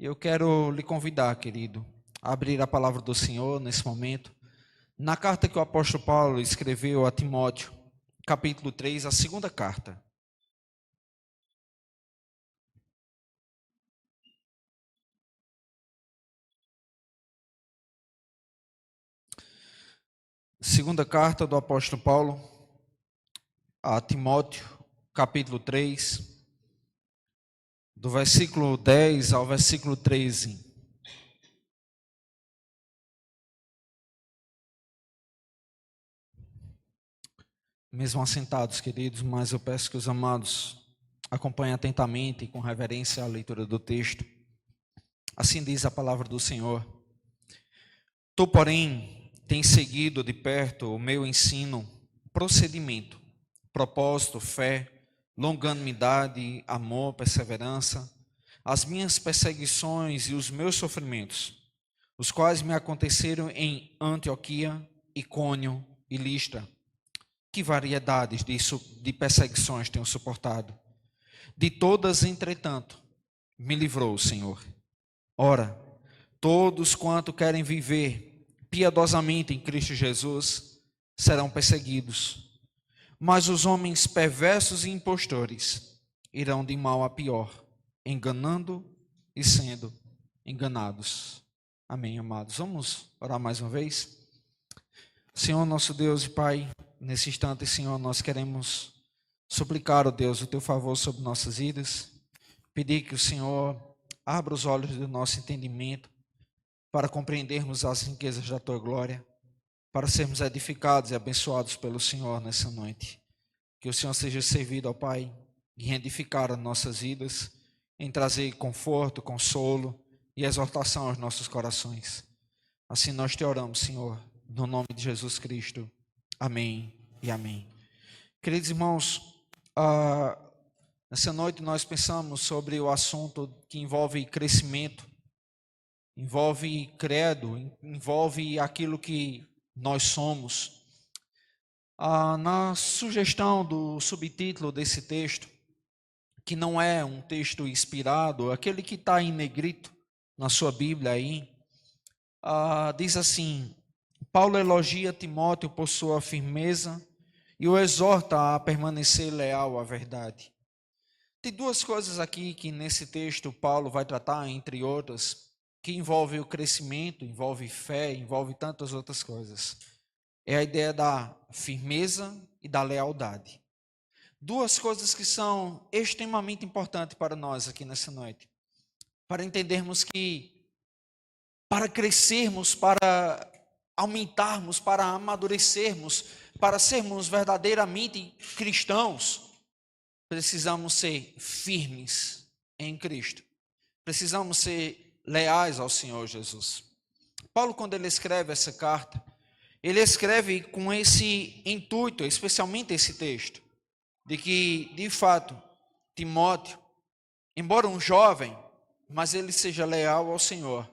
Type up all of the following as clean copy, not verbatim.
Eu quero lhe convidar, querido, a abrir a palavra do Senhor nesse momento, na carta que o apóstolo Paulo escreveu a Timóteo, capítulo 3, a segunda carta. Segunda carta do apóstolo Paulo a Timóteo, capítulo 3, do versículo 10 ao versículo 13. Mesmo assentados, queridos, mas eu peço que os amados acompanhem atentamente e com reverência a leitura do texto. Assim diz a palavra do Senhor. Tu, porém, tens seguido de perto o meu ensino, procedimento, propósito, fé, longanimidade, amor, perseverança, as minhas perseguições e os meus sofrimentos, os quais me aconteceram em Antioquia, Icônio e Listra. Que variedades de perseguições tenho suportado? De todas, entretanto, me livrou o Senhor. Ora, todos quanto querem viver piedosamente em Cristo Jesus serão perseguidos, mas os homens perversos e impostores irão de mal a pior, enganando e sendo enganados. Amém, amados. Vamos orar mais uma vez? Senhor, nosso Deus e Pai, nesse instante, Senhor, nós queremos suplicar, ó Deus, o teu favor sobre nossas vidas, pedir que o Senhor abra os olhos do nosso entendimento para compreendermos as riquezas da tua glória, para sermos edificados e abençoados pelo Senhor nessa noite. Que o Senhor seja servido, ó Pai, em edificar as nossas vidas, em trazer conforto, consolo e exortação aos nossos corações. Assim nós te oramos, Senhor, no nome de Jesus Cristo. Amém e amém. Queridos irmãos, nessa noite nós pensamos sobre o assunto que envolve crescimento, envolve credo, envolve aquilo que nós somos. Na sugestão do subtítulo desse texto, que não é um texto inspirado, aquele que está em negrito na sua Bíblia aí, diz assim: Paulo elogia Timóteo por sua firmeza e o exorta a permanecer leal à verdade. Tem duas coisas aqui que nesse texto Paulo vai tratar, entre outras, que envolve o crescimento, envolve fé, envolve tantas outras coisas. É a ideia da firmeza e da lealdade. Duas coisas que são extremamente importantes para nós aqui nessa noite. Para entendermos que, para crescermos, para aumentarmos, para amadurecermos, para sermos verdadeiramente cristãos, precisamos ser firmes em Cristo. Precisamos ser leais ao Senhor Jesus. Paulo, quando ele escreve essa carta, ele escreve com esse intuito, especialmente esse texto, de que, de fato, Timóteo, embora um jovem, mas ele seja leal ao Senhor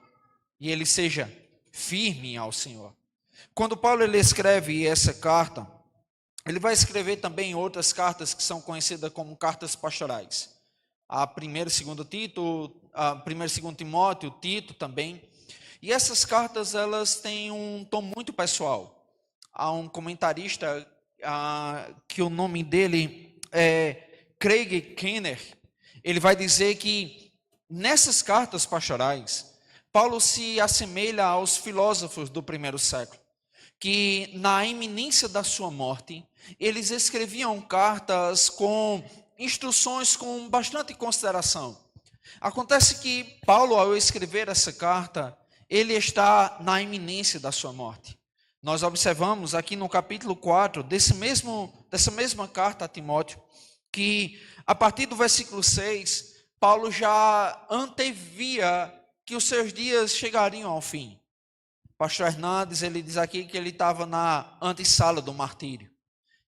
e ele seja firme ao Senhor. Quando Paulo ele escreve essa carta, ele vai escrever também outras cartas que são conhecidas como cartas pastorais. A 1ª e 2ª Tito, a 1ª e 2ª Timóteo, Tito também. E essas cartas, elas têm um tom muito pessoal. Há um comentarista que o nome dele é Craig Kenner. Ele vai dizer que nessas cartas pastorais, Paulo se assemelha aos filósofos do primeiro século, que na iminência da sua morte, eles escreviam cartas com instruções com bastante consideração. Acontece que Paulo, ao escrever essa carta, ele está na iminência da sua morte. Nós observamos aqui no capítulo 4 dessa mesma carta a Timóteo, que a partir do versículo 6, Paulo já antevia que os seus dias chegariam ao fim. Pastor Hernandes, ele diz aqui que ele estava na antessala do martírio,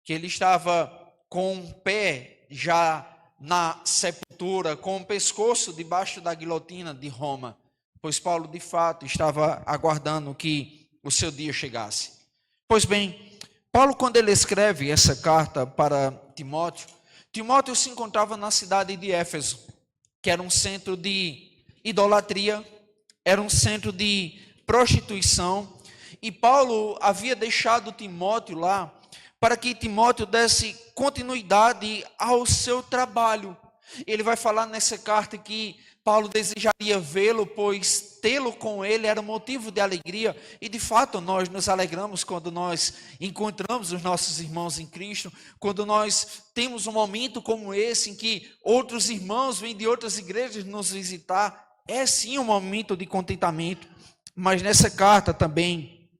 que ele estava com o pé já na sepultura, com o pescoço debaixo da guilhotina de Roma, pois Paulo de fato estava aguardando que o seu dia chegasse. Pois bem, Paulo, quando ele escreve essa carta para Timóteo, Timóteo se encontrava na cidade de Éfeso, que era um centro de idolatria, era um centro de prostituição, e Paulo havia deixado Timóteo lá para que Timóteo desse continuidade ao seu trabalho. Ele vai falar nessa carta que Paulo desejaria vê-lo, pois tê-lo com ele era motivo de alegria, e de fato nós nos alegramos quando nós encontramos os nossos irmãos em Cristo, quando nós temos um momento como esse, em que outros irmãos vêm de outras igrejas nos visitar, é sim um momento de contentamento. Mas nessa carta também,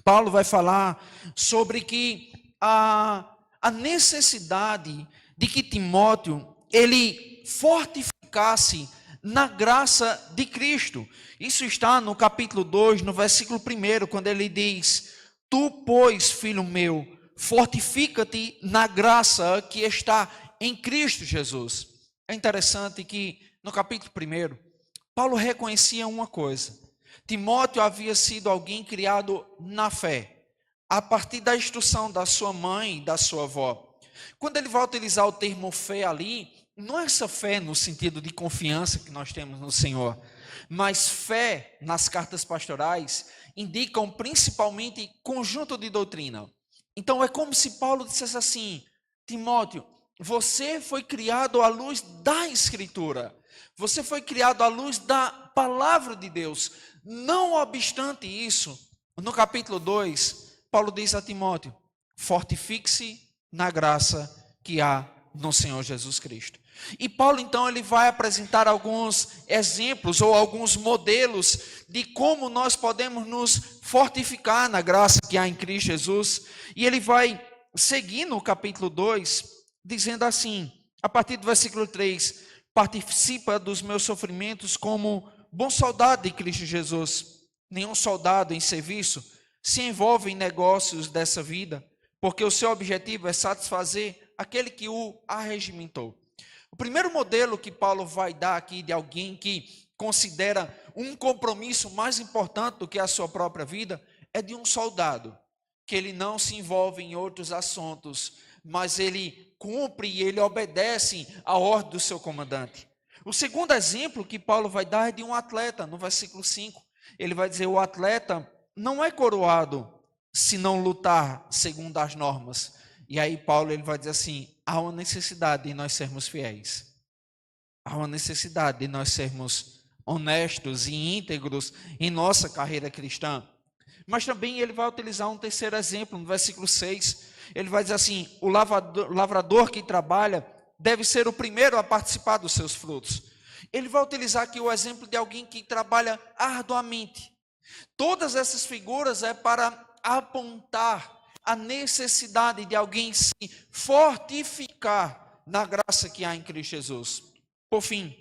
Paulo vai falar sobre que a necessidade de que Timóteo, ele fortificasse na graça de Cristo. Isso está no capítulo 2, no versículo 1, quando ele diz: Tu, pois, filho meu, fortifica-te na graça que está em Cristo Jesus. É interessante que no capítulo 1, Paulo reconhecia uma coisa: Timóteo havia sido alguém criado na fé, a partir da instrução da sua mãe e da sua avó. Quando ele vai utilizar o termo fé ali, não é essa fé no sentido de confiança que nós temos no Senhor, mas fé nas cartas pastorais indicam principalmente conjunto de doutrina. Então é como se Paulo dissesse assim: Timóteo, você foi criado à luz da Escritura, você foi criado à luz da palavra de Deus. Não obstante isso, no capítulo 2, Paulo diz a Timóteo: fortifique-se na graça que há no Senhor Jesus Cristo. E Paulo então ele vai apresentar alguns exemplos ou alguns modelos de como nós podemos nos fortificar na graça que há em Cristo Jesus. E ele vai seguir no capítulo 2, dizendo assim, a partir do versículo 3: participa dos meus sofrimentos como bom soldado de Cristo Jesus. Nenhum soldado em serviço se envolve em negócios dessa vida, porque o seu objetivo é satisfazer aquele que o arregimentou. O primeiro modelo que Paulo vai dar aqui de alguém que considera um compromisso mais importante do que a sua própria vida é de um soldado, que ele não se envolve em outros assuntos, mas ele cumpre e ele obedece à ordem do seu comandante. O segundo exemplo que Paulo vai dar é de um atleta, no versículo 5. Ele vai dizer: o atleta não é coroado se não lutar segundo as normas. E aí Paulo ele vai dizer assim: há uma necessidade de nós sermos fiéis. Há uma necessidade de nós sermos honestos e íntegros em nossa carreira cristã. Mas também ele vai utilizar um terceiro exemplo, no versículo 6. Ele vai dizer assim: o lavrador que trabalha deve ser o primeiro a participar dos seus frutos. Ele vai utilizar aqui o exemplo de alguém que trabalha arduamente. Todas essas figuras é para apontar a necessidade de alguém se fortificar na graça que há em Cristo Jesus. Por fim,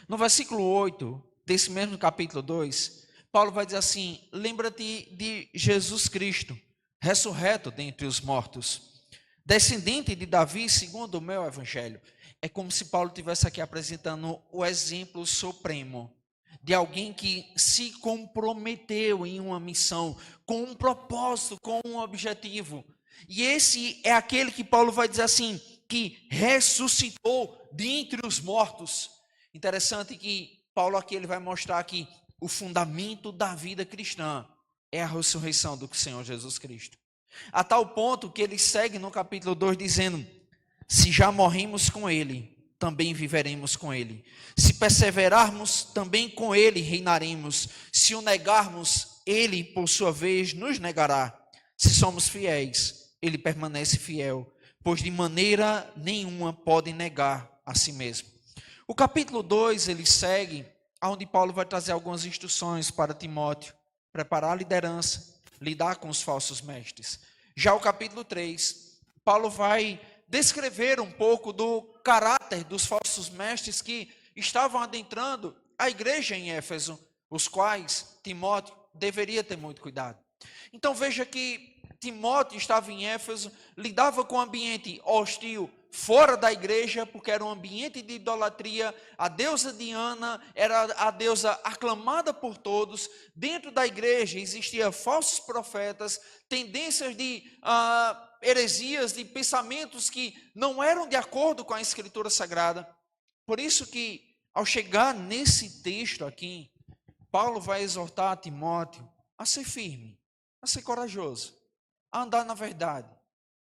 no versículo 8 desse mesmo capítulo 2, Paulo vai dizer assim: lembra-te de Jesus Cristo, ressurreto dentre os mortos, descendente de Davi segundo o meu evangelho. É como se Paulo estivesse aqui apresentando o exemplo supremo de alguém que se comprometeu em uma missão, com um propósito, com um objetivo. E esse é aquele que Paulo vai dizer assim, que ressuscitou dentre os mortos. Interessante que Paulo aqui ele vai mostrar que o fundamento da vida cristã é a ressurreição do Senhor Jesus Cristo. A tal ponto que ele segue no capítulo 2 dizendo: se já morremos com ele, também viveremos com ele. Se perseverarmos, também com ele reinaremos. Se o negarmos, ele, por sua vez, nos negará. Se somos fiéis, ele permanece fiel, pois de maneira nenhuma pode negar a si mesmo. O capítulo 2, ele segue, onde Paulo vai trazer algumas instruções para Timóteo, preparar a liderança, lidar com os falsos mestres. Já o capítulo 3, Paulo vai descrever um pouco do caráter dos falsos mestres que estavam adentrando a igreja em Éfeso, os quais Timóteo deveria ter muito cuidado. Então veja que Timóteo estava em Éfeso, lidava com um ambiente hostil fora da igreja, porque era um ambiente de idolatria. A deusa Diana era a deusa aclamada por todos. Dentro da igreja existiam falsos profetas, tendências de heresias, de pensamentos que não eram de acordo com a Escritura Sagrada. Por isso que Ao chegar nesse texto aqui, Paulo vai exortar Timóteo a ser firme, a ser corajoso, a andar na verdade,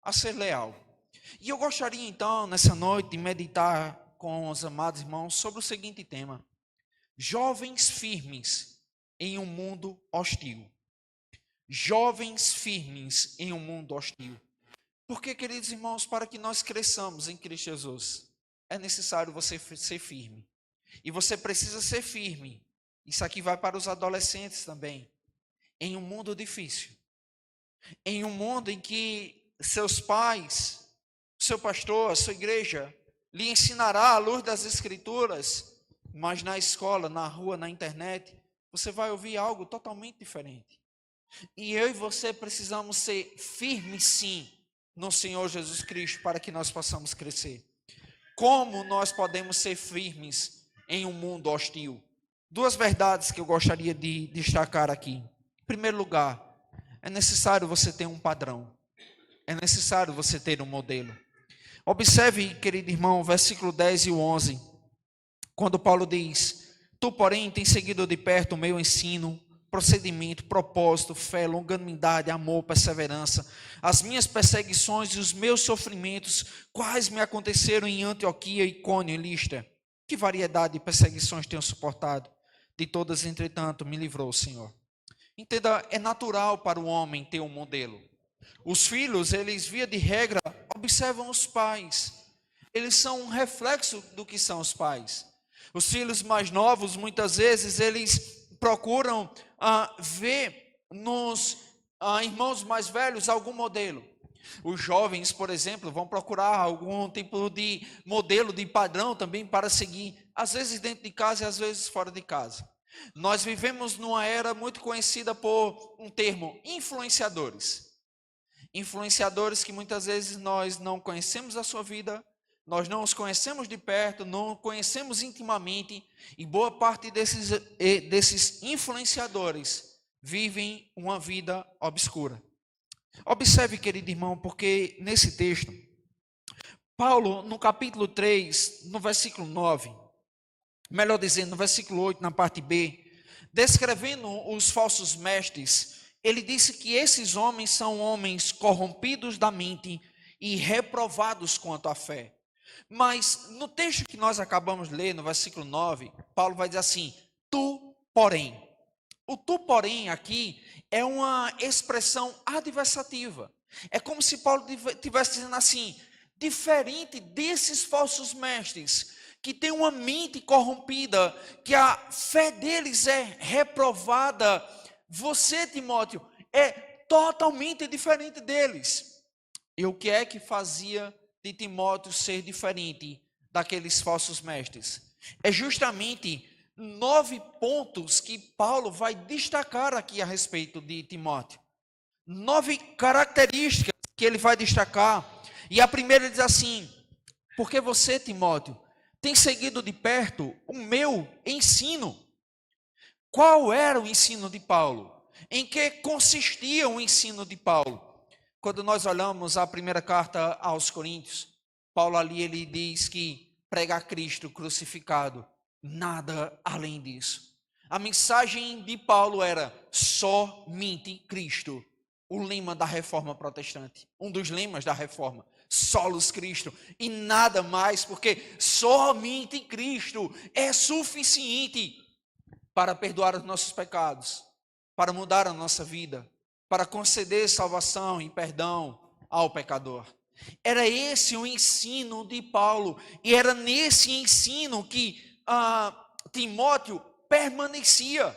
a ser leal. E eu gostaria então, nessa noite, de meditar com os amados irmãos sobre o seguinte tema: jovens firmes em um mundo hostil. Jovens firmes em um mundo hostil. Porque, queridos irmãos, para que nós cresçamos em Cristo Jesus, é necessário você ser firme. E você precisa ser firme. Isso aqui vai para os adolescentes também. Em um mundo difícil. Em um mundo em que seus pais, seu pastor, a sua igreja, lhe ensinará à luz das Escrituras, mas na escola, na rua, na internet, você vai ouvir algo totalmente diferente. E eu e você precisamos ser firmes, sim, no Senhor Jesus Cristo, para que nós possamos crescer. Como nós podemos ser firmes em um mundo hostil? Duas verdades que eu gostaria de destacar aqui. Em primeiro lugar, é necessário você ter um padrão. É necessário você ter um modelo. Observe, querido irmão, o versículo 10 e o 11. Quando Paulo diz: tu, porém, tens seguido de perto o meu ensino, procedimento, propósito, fé, longanimidade, amor, perseverança, as minhas perseguições e os meus sofrimentos, quais me aconteceram em Antioquia, Icônio e Listra. Que variedade de perseguições tenho suportado? De todas, entretanto, me livrou o Senhor. Entenda, é natural para o homem ter um modelo. Os filhos, eles, via de regra, observam os pais. Eles são um reflexo do que são os pais. Os filhos mais novos, muitas vezes, eles procuram ver nos irmãos mais velhos algum modelo. Os jovens, por exemplo, vão procurar algum tipo de modelo, de padrão também para seguir, às vezes dentro de casa e às vezes fora de casa. Nós vivemos numa era muito conhecida por um termo, influenciadores. Influenciadores que muitas vezes nós não conhecemos a sua vida, nós não os conhecemos de perto, não conhecemos intimamente, e boa parte desses influenciadores vivem uma vida obscura. Observe, querido irmão, porque nesse texto, Paulo, no capítulo 3, no versículo 9, melhor dizendo, no versículo 8, na parte B, descrevendo os falsos mestres, ele disse que esses homens são homens corrompidos da mente e reprovados quanto à fé. Mas no texto que nós acabamos de ler, no versículo 9, Paulo vai dizer assim: tu, porém. O tu, porém, aqui é uma expressão adversativa. É como se Paulo estivesse dizendo assim: diferente desses falsos mestres, que têm uma mente corrompida, que a fé deles é reprovada, você, Timóteo, é totalmente diferente deles. E o que é que fazia de Timóteo ser diferente daqueles falsos mestres? É justamente 9 pontos que Paulo vai destacar aqui a respeito de Timóteo. 9 características que ele vai destacar. E a primeira diz assim: porque você, Timóteo, tem seguido de perto o meu ensino. Qual era o ensino de Paulo? Em que consistia o ensino de Paulo? Quando nós olhamos a primeira carta aos Coríntios, Paulo ali ele diz que pregar Cristo crucificado, nada além disso. A mensagem de Paulo era somente Cristo, o lema da reforma protestante, um dos lemas da reforma, solos Cristo e nada mais, porque somente Cristo é suficiente para perdoar os nossos pecados, para mudar a nossa vida, para conceder salvação e perdão ao pecador. Era esse o ensino de Paulo, e era nesse ensino que Timóteo permanecia.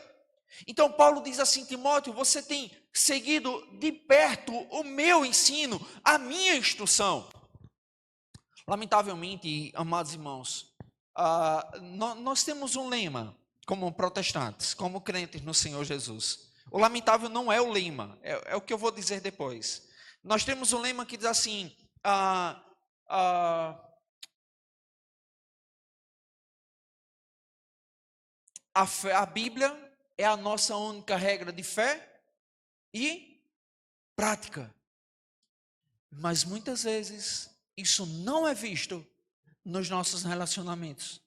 Então Paulo diz assim: Timóteo, você tem seguido de perto o meu ensino, a minha instrução. Lamentavelmente, amados irmãos, nós temos um lema como protestantes, como crentes no Senhor Jesus. O lamentável não é o lema, é o que eu vou dizer depois. Nós temos um lema que diz assim: a Bíblia é a nossa única regra de fé e prática. Mas muitas vezes isso não é visto nos nossos relacionamentos.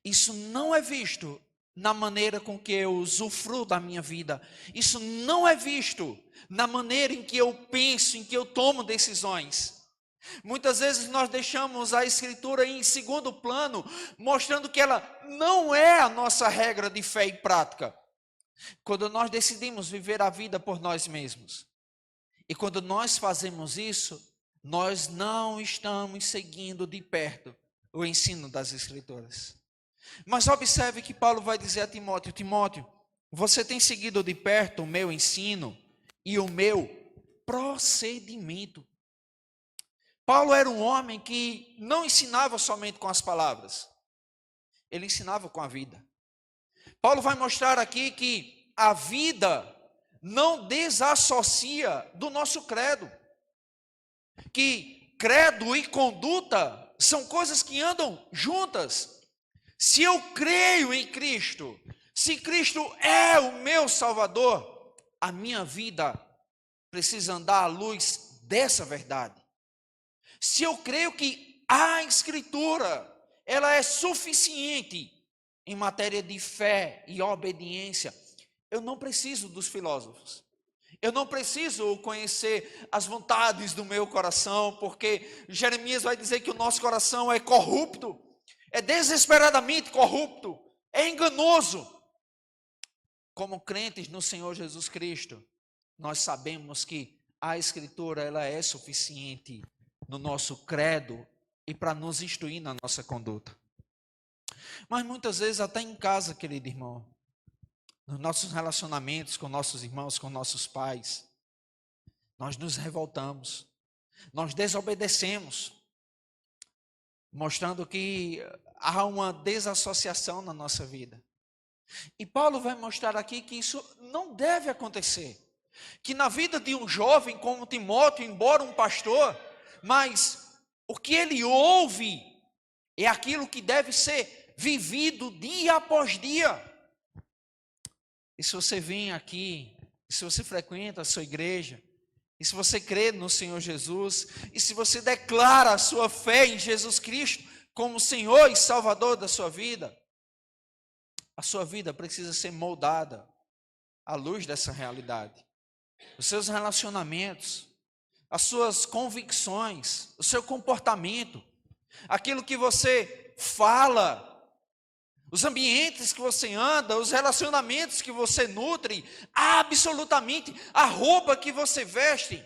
Isso não é visto na maneira com que eu usufruo da minha vida. Isso não é visto na maneira em que eu penso, em que eu tomo decisões. Muitas vezes nós deixamos a Escritura em segundo plano, mostrando que ela não é a nossa regra de fé e prática. Quando nós decidimos viver a vida por nós mesmos, e quando nós fazemos isso, nós não estamos seguindo de perto o ensino das Escrituras. Mas observe que Paulo vai dizer a Timóteo: Timóteo, você tem seguido de perto o meu ensino e o meu procedimento. Paulo era um homem que não ensinava somente com as palavras, ele ensinava com a vida. Paulo vai mostrar aqui que a vida não desassocia do nosso credo, que credo e conduta são coisas que andam juntas. Se eu creio em Cristo, se Cristo é o meu Salvador, a minha vida precisa andar à luz dessa verdade. Se eu creio que a Escritura, ela é suficiente em matéria de fé e obediência, eu não preciso dos filósofos. Eu não preciso conhecer as vontades do meu coração, porque Jeremias vai dizer que o nosso coração é corrupto, é desesperadamente corrupto, é enganoso. Como crentes no Senhor Jesus Cristo, nós sabemos que a Escritura ela é suficiente no nosso credo e para nos instruir na nossa conduta. Mas muitas vezes até em casa, querido irmão, nos nossos relacionamentos com nossos irmãos, com nossos pais, nós nos revoltamos, nós desobedecemos, mostrando que há uma desassociação na nossa vida. E Paulo vai mostrar aqui que isso não deve acontecer. Que na vida de um jovem como Timóteo, embora um pastor, mas o que ele ouve é aquilo que deve ser vivido dia após dia. E se você vem aqui, e se você frequenta a sua igreja, e se você crê no Senhor Jesus, e se você declara a sua fé em Jesus Cristo como Senhor e Salvador da sua vida, a sua vida precisa ser moldada à luz dessa realidade. Os seus relacionamentos, as suas convicções, o seu comportamento, aquilo que você fala, os ambientes que você anda, os relacionamentos que você nutre, absolutamente a roupa que você veste,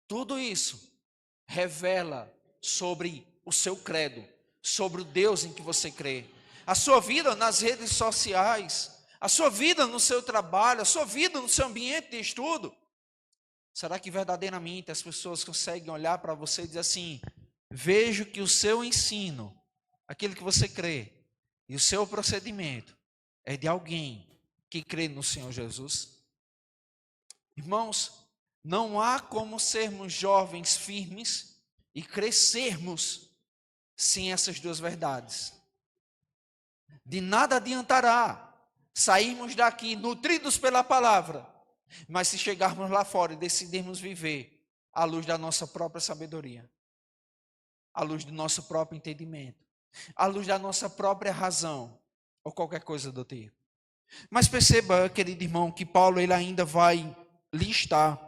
tudo isso revela sobre o seu credo, sobre o Deus em que você crê. A sua vida nas redes sociais, a sua vida no seu trabalho, a sua vida no seu ambiente de estudo. Será que verdadeiramente as pessoas conseguem olhar para você e dizer assim: vejo que o seu ensino, aquilo que você crê, e o seu procedimento é de alguém que crê no Senhor Jesus? Irmãos, não há como sermos jovens firmes e crescermos sem essas duas verdades. De nada adiantará sairmos daqui nutridos pela palavra, mas se chegarmos lá fora e decidirmos viver à luz da nossa própria sabedoria, à luz do nosso próprio entendimento, à luz da nossa própria razão, ou qualquer coisa do tipo. Mas perceba, querido irmão, que Paulo ele ainda vai listar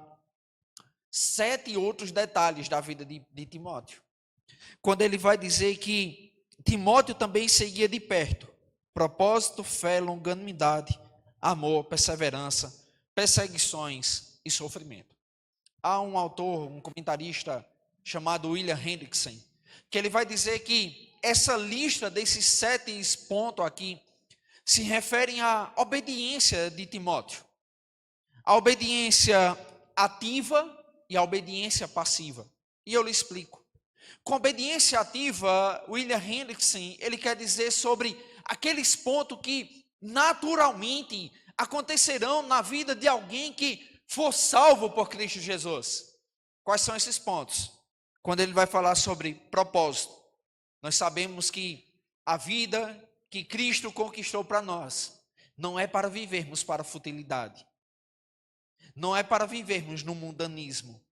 7 outros detalhes da vida de Timóteo. Quando ele vai dizer que Timóteo também seguia de perto propósito, fé, longanimidade, amor, perseverança, perseguições e sofrimento. Há um autor, um comentarista chamado William Hendrickson, que ele vai dizer que essa lista desses 7 pontos aqui se referem à obediência de Timóteo. A obediência ativa e a obediência passiva. E eu lhe explico. Com obediência ativa, William Hendrickson, ele quer dizer sobre aqueles pontos que naturalmente acontecerão na vida de alguém que for salvo por Cristo Jesus. Quais são esses pontos? Quando ele vai falar sobre propósito, nós sabemos que a vida que Cristo conquistou para nós não é para vivermos para a futilidade, não é para vivermos no mundanismo,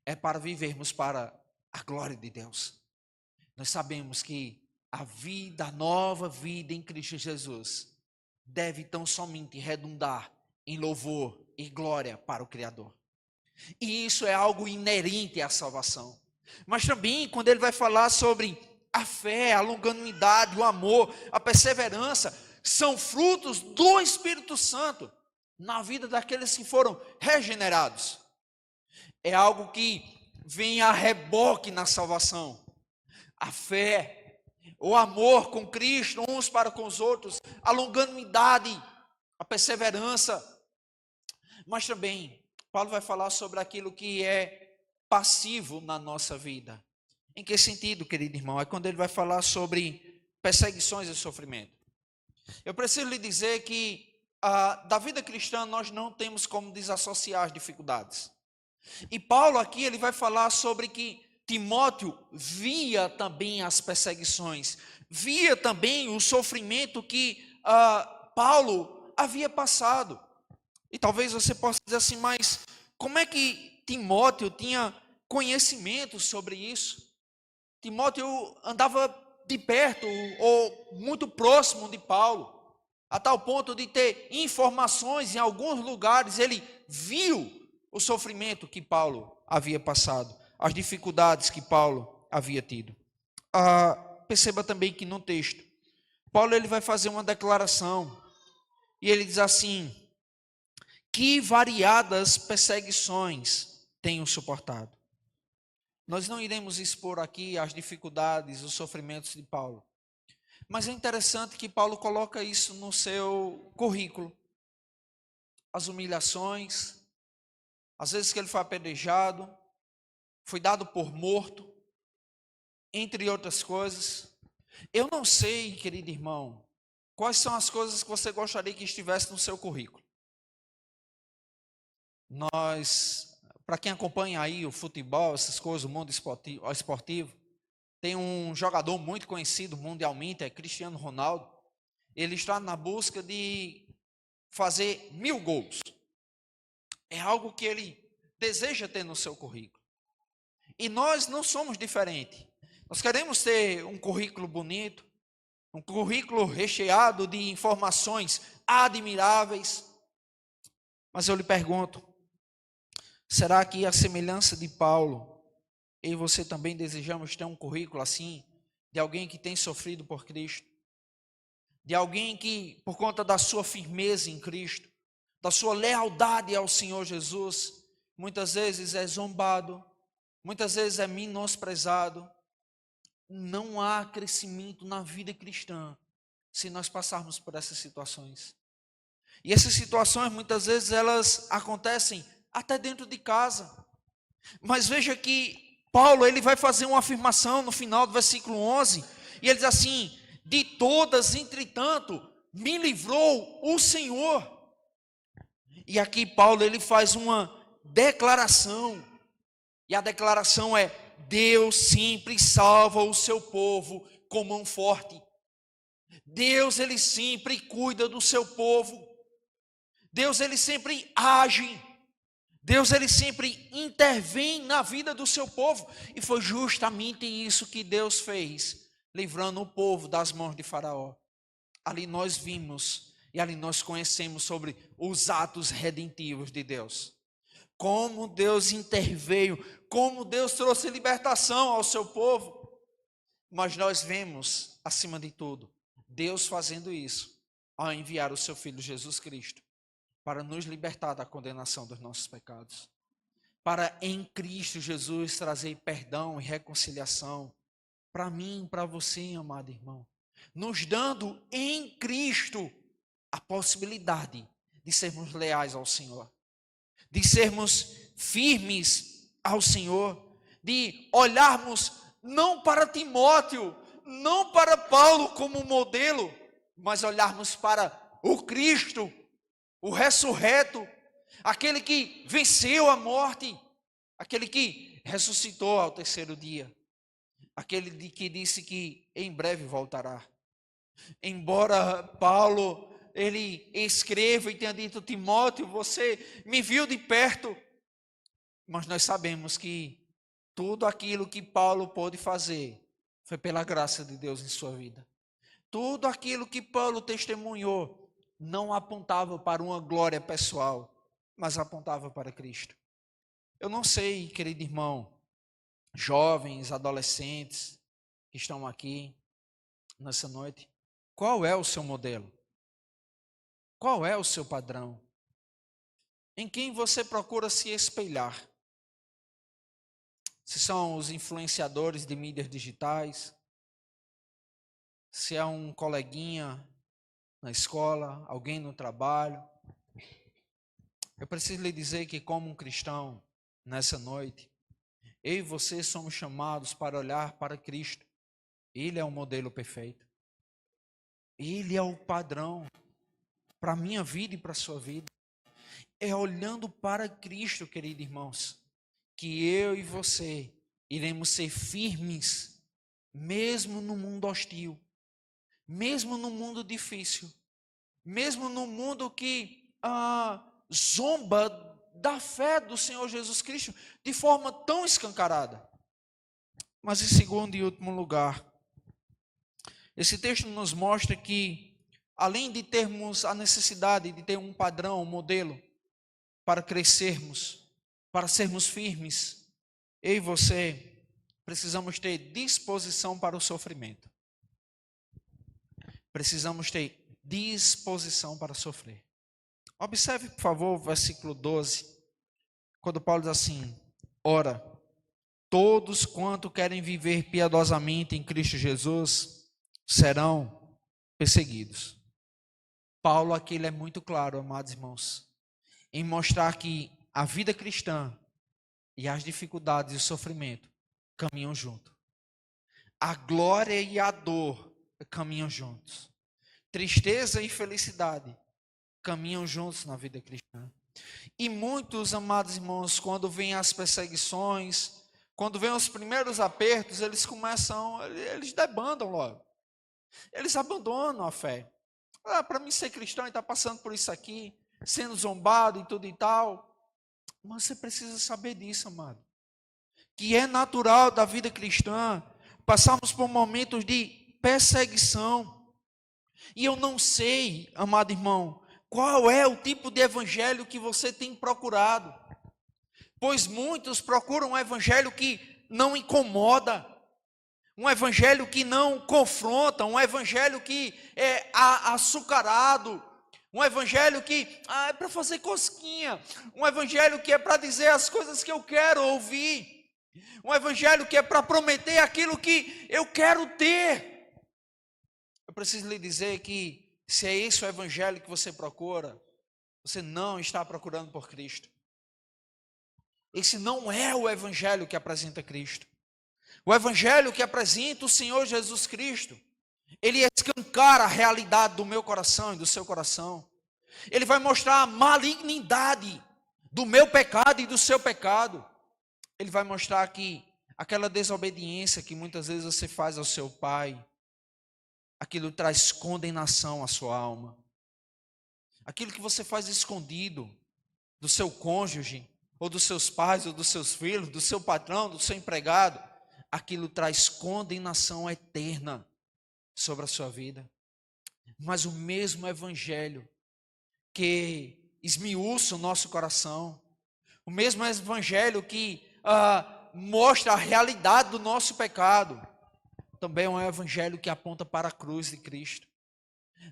é para vivermos para a glória de Deus. Nós sabemos que a vida, a nova vida em Cristo Jesus, deve tão somente redundar em louvor e glória para o Criador. E isso é algo inerente à salvação. Mas também, quando ele vai falar sobre a fé, a longanimidade, o amor, a perseverança, são frutos do Espírito Santo na vida daqueles que foram regenerados. É algo que vem a reboque na salvação. A fé, o amor com Cristo, uns para com os outros, a longanimidade, a perseverança. Mas também, Paulo vai falar sobre aquilo que é passivo na nossa vida. Em que sentido, querido irmão? É quando ele vai falar sobre perseguições e sofrimento. Eu preciso lhe dizer que da vida cristã nós não temos como desassociar as dificuldades. E Paulo aqui ele vai falar sobre que Timóteo via também as perseguições, via também o sofrimento que Paulo havia passado. E talvez você possa dizer assim, mas como é que Timóteo tinha conhecimento sobre isso? Timóteo andava de perto ou muito próximo de Paulo, a tal ponto de ter informações em alguns lugares, ele viu o sofrimento que Paulo havia passado, as dificuldades que Paulo havia tido. Perceba também que no texto, Paulo ele vai fazer uma declaração, e ele diz assim, que variadas perseguições tenho suportado. Nós não iremos expor aqui as dificuldades, os sofrimentos de Paulo. Mas é interessante que Paulo coloca isso no seu currículo. As humilhações, às vezes que ele foi apedrejado, foi dado por morto, entre outras coisas. Eu não sei, querido irmão, quais são as coisas que você gostaria que estivesse no seu currículo. Para quem acompanha aí o futebol, essas coisas, o mundo esportivo, tem um jogador muito conhecido mundialmente, é Cristiano Ronaldo. Ele está na busca de fazer 1000 gols. É algo que ele deseja ter no seu currículo. E nós não somos diferentes. Nós queremos ter um currículo bonito, um currículo recheado de informações admiráveis. Mas eu lhe pergunto, será que a semelhança de Paulo, eu e você também desejamos ter um currículo assim, de alguém que tem sofrido por Cristo, de alguém que, por conta da sua firmeza em Cristo, da sua lealdade ao Senhor Jesus, muitas vezes é zombado, muitas vezes é menosprezado. Não há crescimento na vida cristã se nós passarmos por essas situações. E essas situações, muitas vezes, elas acontecem até dentro de casa. Mas veja que Paulo ele vai fazer uma afirmação no final do versículo 11, e ele diz assim, de todas, entretanto, me livrou o Senhor. E aqui Paulo ele faz uma declaração, e a declaração é, Deus sempre salva o seu povo com mão forte. Deus ele sempre cuida do seu povo. Deus ele sempre age. Deus ele sempre intervém na vida do seu povo, e foi justamente isso que Deus fez, livrando o povo das mãos de Faraó. Ali nós vimos e ali nós conhecemos sobre os atos redentivos de Deus. Como Deus interveio, como Deus trouxe libertação ao seu povo. Mas nós vemos, acima de tudo, Deus fazendo isso ao enviar o seu Filho Jesus Cristo para nos libertar da condenação dos nossos pecados, para em Cristo Jesus trazer perdão e reconciliação para mim, para você, amado irmão, nos dando em Cristo a possibilidade de sermos leais ao Senhor, de sermos firmes ao Senhor, de olharmos não para Timóteo, não para Paulo como modelo, mas olharmos para o Cristo, o ressurreto, aquele que venceu a morte, aquele que ressuscitou ao terceiro dia, aquele que disse que em breve voltará. Embora Paulo, ele escreva e tenha dito, Timóteo, você me viu de perto, mas nós sabemos que tudo aquilo que Paulo pôde fazer foi pela graça de Deus em sua vida. Tudo aquilo que Paulo testemunhou não apontava para uma glória pessoal, mas apontava para Cristo. Eu não sei, querido irmão, jovens, adolescentes que estão aqui nessa noite, qual é o seu modelo? Qual é o seu padrão? Em quem você procura se espelhar? Se são os influenciadores de mídias digitais, se é um coleguinha na escola, alguém no trabalho. Eu preciso lhe dizer que, como um cristão, nessa noite, eu e você somos chamados para olhar para Cristo. Ele é o modelo perfeito. Ele é o padrão para a minha vida e para a sua vida. É olhando para Cristo, queridos irmãos, que eu e você iremos ser firmes, mesmo no mundo hostil, mesmo no mundo difícil, mesmo no mundo que zomba da fé do Senhor Jesus Cristo de forma tão escancarada. Mas em segundo e último lugar, esse texto nos mostra que, além de termos a necessidade de ter um padrão, um modelo, para crescermos, para sermos firmes, eu e você precisamos ter disposição para o sofrimento. Precisamos ter disposição para sofrer. Observe, por favor, o versículo 12, quando Paulo diz assim: ora, todos quanto querem viver piedosamente em Cristo Jesus serão perseguidos. Paulo aqui ele é muito claro, amados irmãos, em mostrar que a vida cristã e as dificuldades e o sofrimento caminham juntos. A glória e a dor caminham juntos. Tristeza e felicidade caminham juntos na vida cristã. E muitos, amados irmãos, quando vêm as perseguições, quando vêm os primeiros apertos, eles debandam logo. Eles abandonam a fé. Para mim ser cristão e estar passando por isso aqui, sendo zombado e tudo e tal. Mas você precisa saber disso, amado. Que é natural da vida cristã passarmos por momentos de perseguição. E eu não sei, amado irmão, qual é o tipo de evangelho que você tem procurado. Pois muitos procuram um evangelho que não incomoda, um evangelho que não confronta, um evangelho que é açucarado, um evangelho que é para fazer cosquinha, um evangelho que é para dizer as coisas que eu quero ouvir, um evangelho que é para prometer aquilo que eu quero ter. Eu preciso lhe dizer que se é esse o evangelho que você procura, você não está procurando por Cristo. Esse não é o evangelho que apresenta Cristo. O evangelho que apresenta o Senhor Jesus Cristo, ele escancara a realidade do meu coração e do seu coração. Ele vai mostrar a malignidade do meu pecado e do seu pecado. Ele vai mostrar que aquela desobediência que muitas vezes você faz ao seu pai, aquilo traz condenação à sua alma. Aquilo que você faz escondido do seu cônjuge, ou dos seus pais, ou dos seus filhos, do seu patrão, do seu empregado, aquilo traz condenação eterna sobre a sua vida. Mas o mesmo evangelho que esmiuça o nosso coração, o mesmo evangelho que mostra a realidade do nosso pecado, também é um evangelho que aponta para a cruz de Cristo,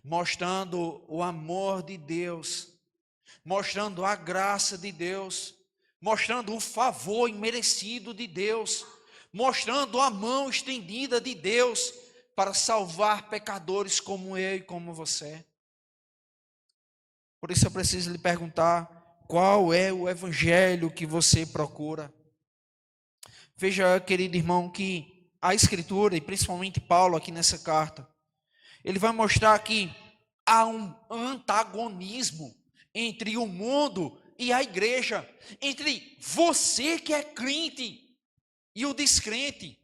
mostrando o amor de Deus, mostrando a graça de Deus, mostrando o favor imerecido de Deus, mostrando a mão estendida de Deus para salvar pecadores como eu e como você. Por isso eu preciso lhe perguntar, qual é o evangelho que você procura? Veja, querido irmão, que a Escritura, e principalmente Paulo aqui nessa carta, ele vai mostrar que há um antagonismo entre o mundo e a igreja, entre você que é crente e o descrente.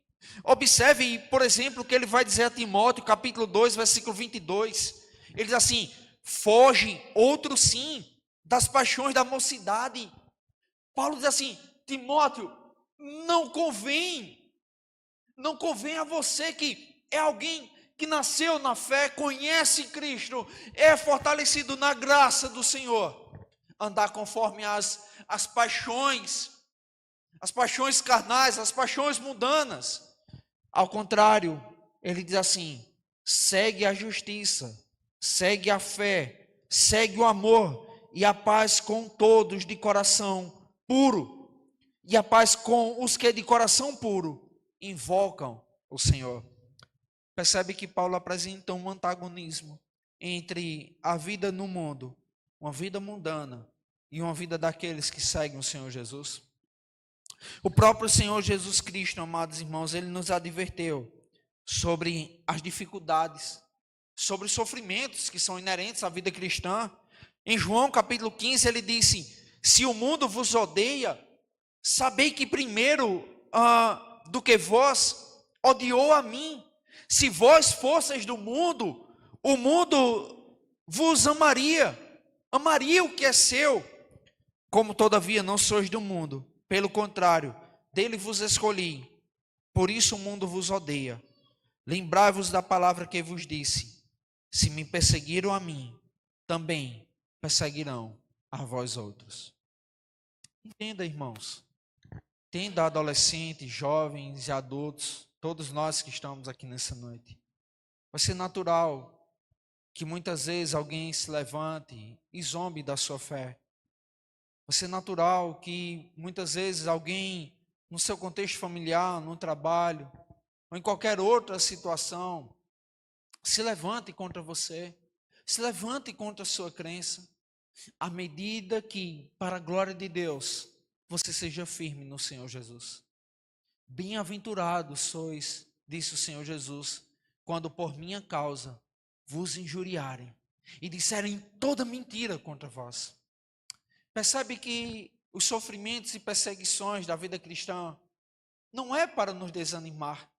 Observe, por exemplo, o que ele vai dizer a Timóteo, capítulo 2, versículo 22. Ele diz assim: foge, outro sim, das paixões da mocidade. Paulo diz assim: Timóteo, não convém, Não convém a você que é alguém que nasceu na fé, conhece Cristo, é fortalecido na graça do Senhor, andar conforme as paixões carnais, as paixões mundanas. Ao contrário, ele diz assim: segue a justiça, segue a fé, segue o amor e a paz com todos de coração puro, e a paz com os que de coração puro invocam o Senhor. Percebe que Paulo apresenta um antagonismo entre a vida no mundo, uma vida mundana, e uma vida daqueles que seguem o Senhor Jesus. O próprio Senhor Jesus Cristo, amados irmãos, ele nos adverteu sobre as dificuldades, sobre os sofrimentos que são inerentes à vida cristã. Em João capítulo 15, ele disse: se o mundo vos odeia, sabei que primeiro do que vós odiou a mim. Se vós fosseis do mundo, o mundo vos amaria o que é seu. Como todavia não sois do mundo, pelo contrário, dele vos escolhi, por isso o mundo vos odeia. Lembrai-vos da palavra que vos disse: se me perseguiram a mim, também perseguirão a vós outros. Entenda, irmãos. Entenda, adolescentes, jovens e adultos, todos nós que estamos aqui nessa noite. Vai ser natural que muitas vezes alguém se levante e zombe da sua fé. Vai ser natural que muitas vezes alguém, no seu contexto familiar, no trabalho, ou em qualquer outra situação, se levante contra você, se levante contra a sua crença, à medida que, para a glória de Deus, você seja firme no Senhor Jesus. Bem-aventurados sois, disse o Senhor Jesus, quando por minha causa vos injuriarem e disserem toda mentira contra vós. Percebe que os sofrimentos e perseguições da vida cristã não é para nos desanimar,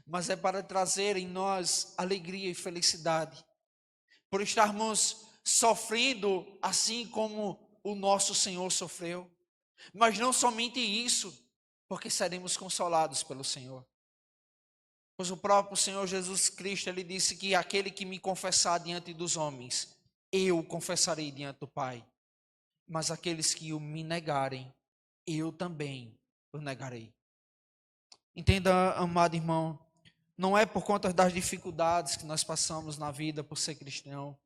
mas é para trazer em nós alegria e felicidade, por estarmos sofrendo assim como o nosso Senhor sofreu. Mas não somente isso, porque seremos consolados pelo Senhor. Pois o próprio Senhor Jesus Cristo, ele disse que aquele que me confessar diante dos homens, eu o confessarei diante do Pai. Mas aqueles que me negarem, eu também o negarei. Entenda, amado irmão, não é por conta das dificuldades que nós passamos na vida por ser cristão,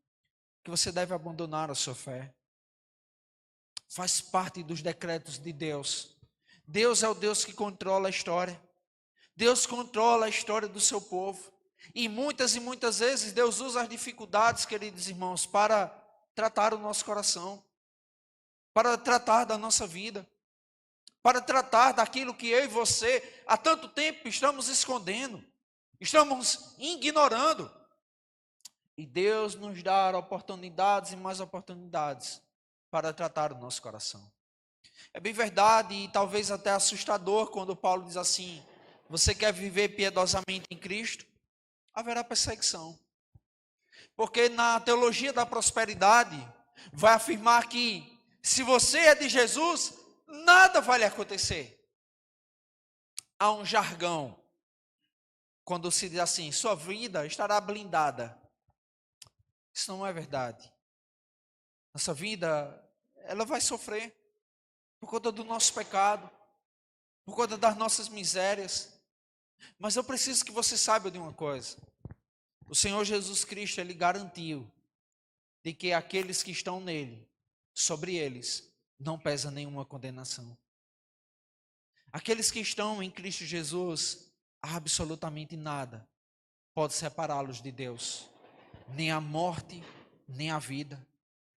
que você deve abandonar a sua fé. Faz parte dos decretos de Deus. Deus é o Deus que controla a história. Deus controla a história do seu povo. E muitas vezes Deus usa as dificuldades, queridos irmãos, para tratar o nosso coração, para tratar da nossa vida, para tratar daquilo que eu e você há tanto tempo estamos escondendo, estamos ignorando. E Deus nos dá oportunidades e mais oportunidades para tratar o nosso coração. É bem verdade e talvez até assustador quando Paulo diz assim: você quer viver piedosamente em Cristo? Haverá perseguição. Porque na teologia da prosperidade vai afirmar que se você é de Jesus, nada vai lhe acontecer. Há um jargão quando se diz assim: sua vida estará blindada. Isso não é verdade. Nossa vida, ela vai sofrer por conta do nosso pecado, por conta das nossas misérias. Mas eu preciso que você saiba de uma coisa. O Senhor Jesus Cristo, ele garantiu de que aqueles que estão nele, sobre eles, não pesa nenhuma condenação. Aqueles que estão em Cristo Jesus, absolutamente nada pode separá-los de Deus. Nem a morte, nem a vida,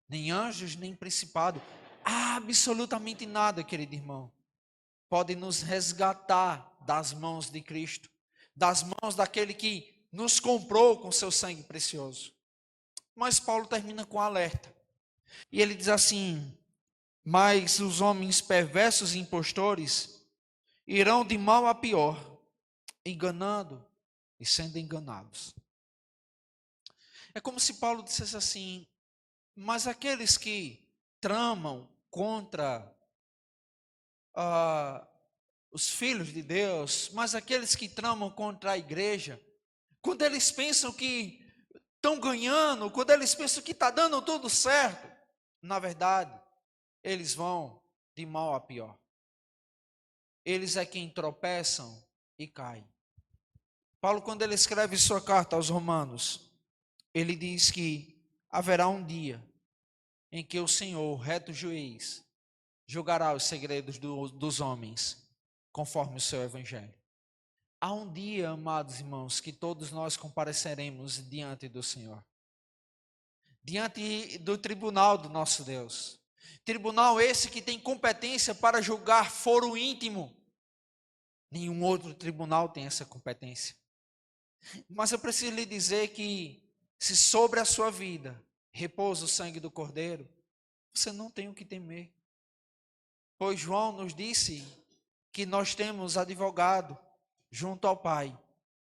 nem anjos, nem principado. Absolutamente nada, querido irmão, pode nos resgatar das mãos de Cristo, das mãos daquele que nos comprou com seu sangue precioso. Mas Paulo termina com um alerta. E ele diz assim: mas os homens perversos e impostores irão de mal a pior, enganando e sendo enganados. É como se Paulo dissesse assim: mas aqueles que tramam contra os filhos de Deus, mas aqueles que tramam contra a igreja, quando eles pensam que estão ganhando, quando eles pensam que está dando tudo certo, na verdade, eles vão de mal a pior. Eles é quem tropeçam e caem. Paulo, quando ele escreve sua carta aos Romanos, ele diz que haverá um dia em que o Senhor, reto juiz, julgará os segredos dos homens, conforme o seu evangelho. Há um dia, amados irmãos, que todos nós compareceremos diante do Senhor, diante do tribunal do nosso Deus. Tribunal esse que tem competência para julgar foro íntimo. Nenhum outro tribunal tem essa competência. Mas eu preciso lhe dizer que, se sobre a sua vida repousa o sangue do Cordeiro, você não tem o que temer. Pois João nos disse que nós temos advogado junto ao Pai,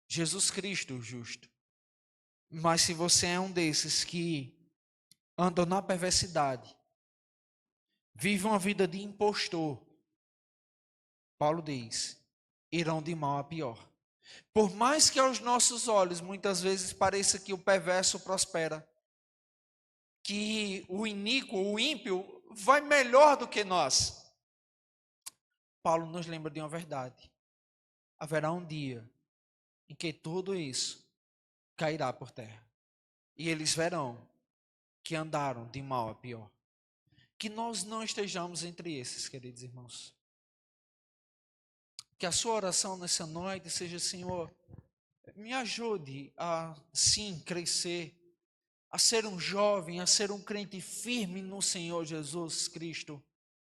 Jesus Cristo o justo. Mas se você é um desses que andam na perversidade, vive uma vida de impostor, Paulo diz, irão de mal a pior. Por mais que aos nossos olhos muitas vezes pareça que o perverso prospera, que o iníquo, o ímpio, vai melhor do que nós, Paulo nos lembra de uma verdade. Haverá um dia em que tudo isso cairá por terra. E eles verão que andaram de mal a pior. Que nós não estejamos entre esses, queridos irmãos. Que a sua oração nessa noite seja: Senhor, me ajude a, sim, crescer, a ser um jovem, a ser um crente firme no Senhor Jesus Cristo,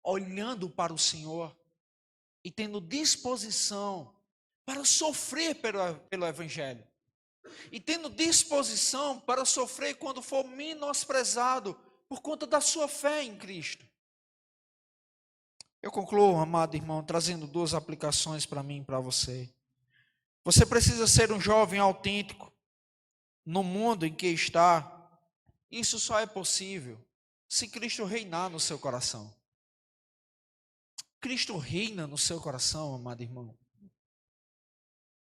olhando para o Senhor e tendo disposição para sofrer pelo Evangelho. E tendo disposição para sofrer quando for menosprezado por conta da sua fé em Cristo. Eu concluo, amado irmão, trazendo duas aplicações para mim e para você. Você precisa ser um jovem autêntico no mundo em que está. Isso só é possível se Cristo reinar no seu coração. Cristo reina no seu coração, amado irmão.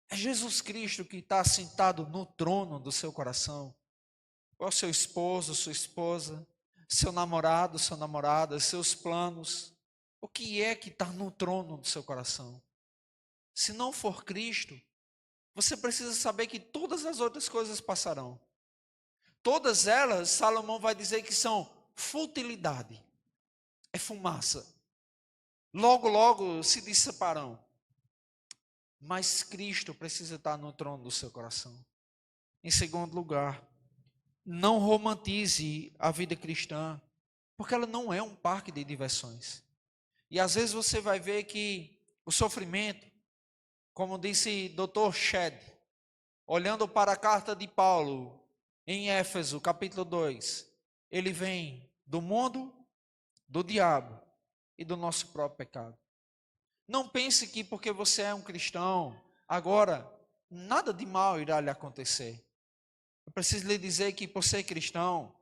É Jesus Cristo que está sentado no trono do seu coração. Qual é o seu esposo, sua esposa, seu namorado, sua namorada, seus planos? O que é que está no trono do seu coração? Se não for Cristo, você precisa saber que todas as outras coisas passarão. Todas elas, Salomão vai dizer que são futilidade, é fumaça. Logo, logo se dissiparão. Mas Cristo precisa estar no trono do seu coração. Em segundo lugar, não romantize a vida cristã, porque ela não é um parque de diversões. E às vezes você vai ver que o sofrimento, como disse Dr. Shedd, olhando para a carta de Paulo, em Éfeso, capítulo 2, ele vem do mundo, do diabo e do nosso próprio pecado. Não pense que porque você é um cristão, agora nada de mal irá lhe acontecer. Eu preciso lhe dizer que por ser cristão,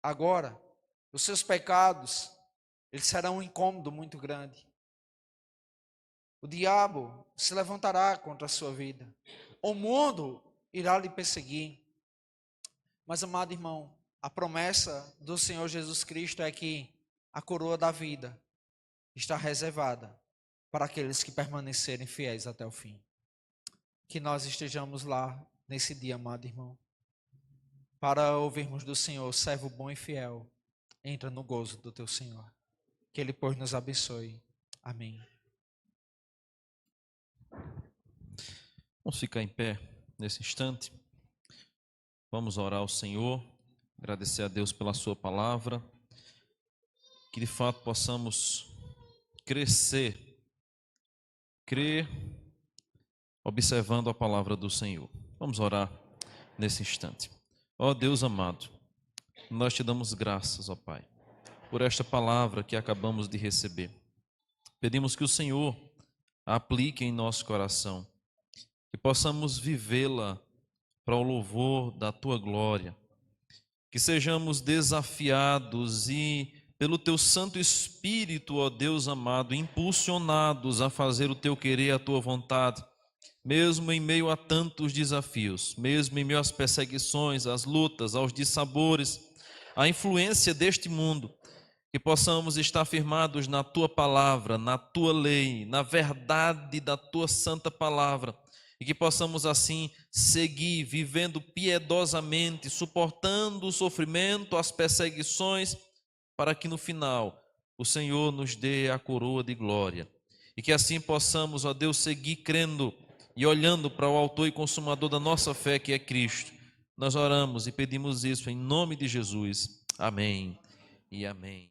agora, os seus pecados, eles serão um incômodo muito grande. O diabo se levantará contra a sua vida. O mundo irá lhe perseguir. Mas, amado irmão, a promessa do Senhor Jesus Cristo é que a coroa da vida está reservada para aqueles que permanecerem fiéis até o fim. Que nós estejamos lá nesse dia, amado irmão, para ouvirmos do Senhor: servo bom e fiel, entra no gozo do teu Senhor. Que Ele, pois, nos abençoe. Amém. Vamos ficar em pé nesse instante. Vamos orar ao Senhor, agradecer a Deus pela sua palavra, que de fato possamos crescer, crer, observando a palavra do Senhor. Vamos orar nesse instante. Ó Deus amado, nós te damos graças, ó Pai, por esta palavra que acabamos de receber. Pedimos que o Senhor a aplique em nosso coração, que possamos vivê-la para o louvor da Tua glória, que sejamos desafiados e pelo teu Santo Espírito, ó Deus amado, impulsionados a fazer o teu querer, a tua vontade, mesmo em meio a tantos desafios, mesmo em meio às perseguições, às lutas, aos dissabores, à influência deste mundo, que possamos estar firmados na tua palavra, na tua lei, na verdade da tua santa palavra, e que possamos assim seguir vivendo piedosamente, suportando o sofrimento, as perseguições, para que no final o Senhor nos dê a coroa de glória. E que assim possamos, ó Deus, seguir crendo e olhando para o autor e consumador da nossa fé, que é Cristo. Nós oramos e pedimos isso em nome de Jesus. Amém e amém.